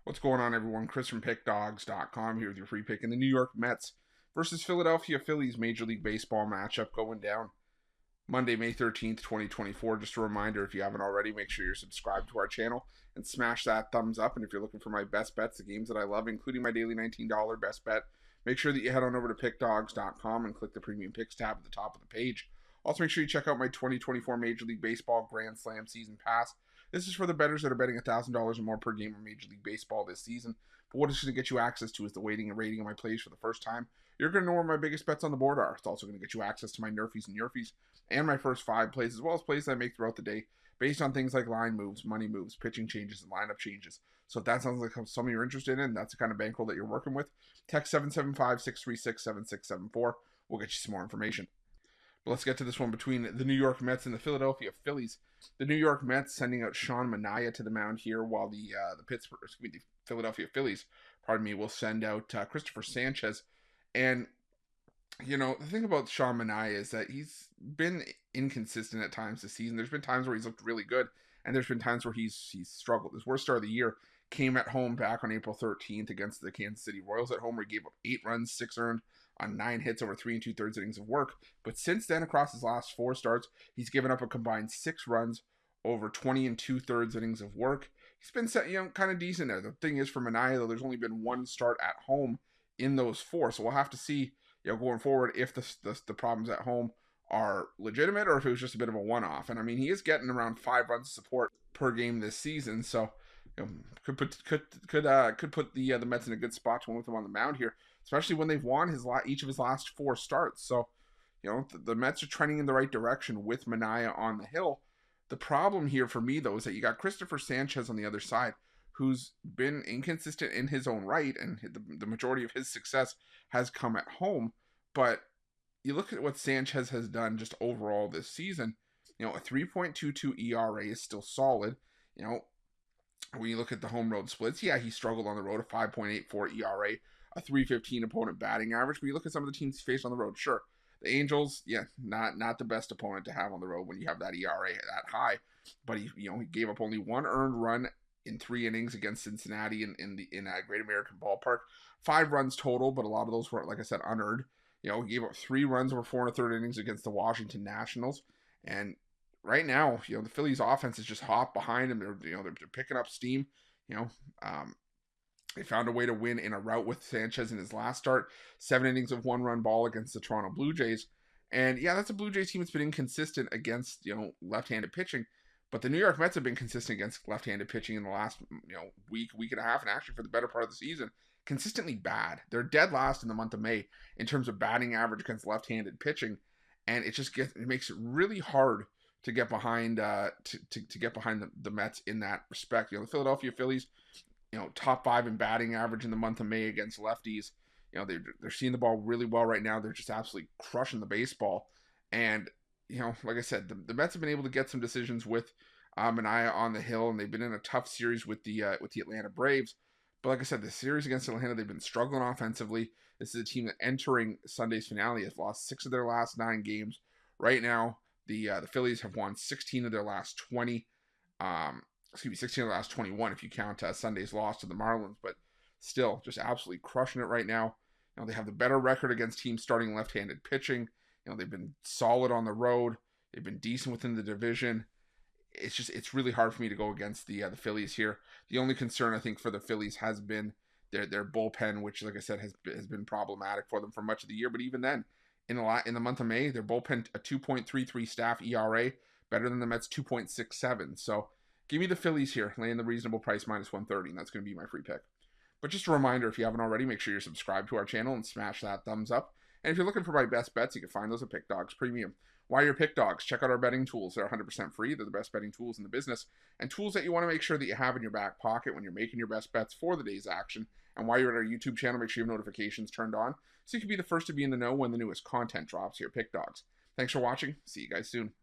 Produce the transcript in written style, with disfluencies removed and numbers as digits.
What's going on, everyone? Chris from Pickdawgz.com here with your free pick in the New York Mets versus Philadelphia Phillies Major League Baseball matchup going down Monday, May 13th, 2024. Just a reminder, if you haven't already, make sure you're subscribed to our channel and smash that thumbs up. And if you're looking for my best bets, the games that I love, including my daily $19 best bet, make sure that you head on over to Pickdawgz.com and click the Premium Picks tab at the top of the page. Also, make sure you check out my 2024 Major League Baseball Grand Slam Season Pass. This is for the bettors that are betting $1,000 or more per game on Major League Baseball this season. But what it's going to get you access to is the weighting and rating of my plays for the first time. You're going to know where my biggest bets on the board are. It's also going to get you access to my Nerfies and Yurfies and my first 5 plays, as well as plays that I make throughout the day based on things like line moves, money moves, pitching changes, and lineup changes. So if that sounds like something you're interested in, that's the kind of bankroll that you're working with, text 775-636-7674. We'll get you some more information. But let's get to this one between the New York Mets and the Philadelphia Phillies. The New York Mets sending out Sean Manaea to the mound here, while the Philadelphia Phillies, will send out Christopher Sanchez. And the thing about Sean Manaea is that he's been inconsistent at times this season. There's been times where he's looked really good, and there's been times where he's struggled. His worst start of the year came at home back on April 13th against the Kansas City Royals at home, where he gave up 8 runs, 6 earned on 9 hits over 3 2/3 innings of work. But since then, across his last 4 starts, he's given up a combined 6 runs over 20 2/3 innings of work. He's been kind of decent there. The thing is, for Manaea, though, there's only been 1 start at home in those 4, so we'll have to see going forward if the problems at home are legitimate or if it was just a bit of a one-off. And I mean, he is getting around 5 runs of support per game this season, so could put the Mets in a good spot to win with him on the mound here, especially when they've won each of his last 4 starts. So the Mets are trending in the right direction with Manaea on the hill. The problem here for me, though, is that you got Christopher Sanchez on the other side, who's been inconsistent in his own right, and the majority of his success has come at home. But you look at what Sanchez has done just overall this season. A 3.22 ERA is still solid. When you look at the home road splits, yeah, he struggled on the road, a 5.84 ERA, a 315 opponent batting average. But you look at some of the teams he faced on the road, sure. The Angels, yeah, not the best opponent to have on the road when you have that ERA that high. But he gave up only 1 earned run in 3 innings against Cincinnati in Great American Ballpark. 5 runs total, but a lot of those were, like I said, unearned. He gave up 3 runs over 4 1/3 innings against the Washington Nationals. And right now, the Phillies offense is just hot behind him. They're picking up steam. They found a way to win in a rout with Sanchez in his last start. 7 innings of 1-run ball against the Toronto Blue Jays. And yeah, that's a Blue Jays team that's been inconsistent against, left-handed pitching. But the New York Mets have been consistent against left-handed pitching in the last, week and a half, and actually for the better part of the season, consistently bad. They're dead last in the month of May in terms of batting average against left-handed pitching, and it makes it really hard to get behind to get behind the Mets in that respect. The Philadelphia Phillies, top 5 in batting average in the month of May against lefties. They're seeing the ball really well right now. They're just absolutely crushing the baseball, and like I said, the Mets have been able to get some decisions with Manaea on the hill, and they've been in a tough series with the Atlanta Braves. But like I said, the series against Atlanta, they've been struggling offensively. This is a team that entering Sunday's finale has lost 6 of their last 9 games. Right now, the Phillies have won 16 of their last 20. 16 of the last 21 if you count Sunday's loss to the Marlins. But still, just absolutely crushing it right now. They have the better record against teams starting left-handed pitching. They've been solid on the road. They've been decent within the division. It's really hard for me to go against the Phillies here. The only concern I think for the Phillies has been their bullpen, which, like I said, has been problematic for them for much of the year. But even then, in the month of May, their bullpen a 2.33 staff ERA, better than the Mets 2.67. So give me the Phillies here, laying the reasonable price -130, and that's going to be my free pick. But just a reminder, if you haven't already, make sure you're subscribed to our channel and smash that thumbs up. And if you're looking for my best bets, you can find those at Pickdawgz Premium. While you're Pickdawgz, check out our betting tools. They're 100% free. They're the best betting tools in the business, and tools that you want to make sure that you have in your back pocket when you're making your best bets for the day's action. And while you're at our YouTube channel, make sure you have notifications turned on so you can be the first to be in the know when the newest content drops here at Pickdawgz. Thanks for watching. See you guys soon.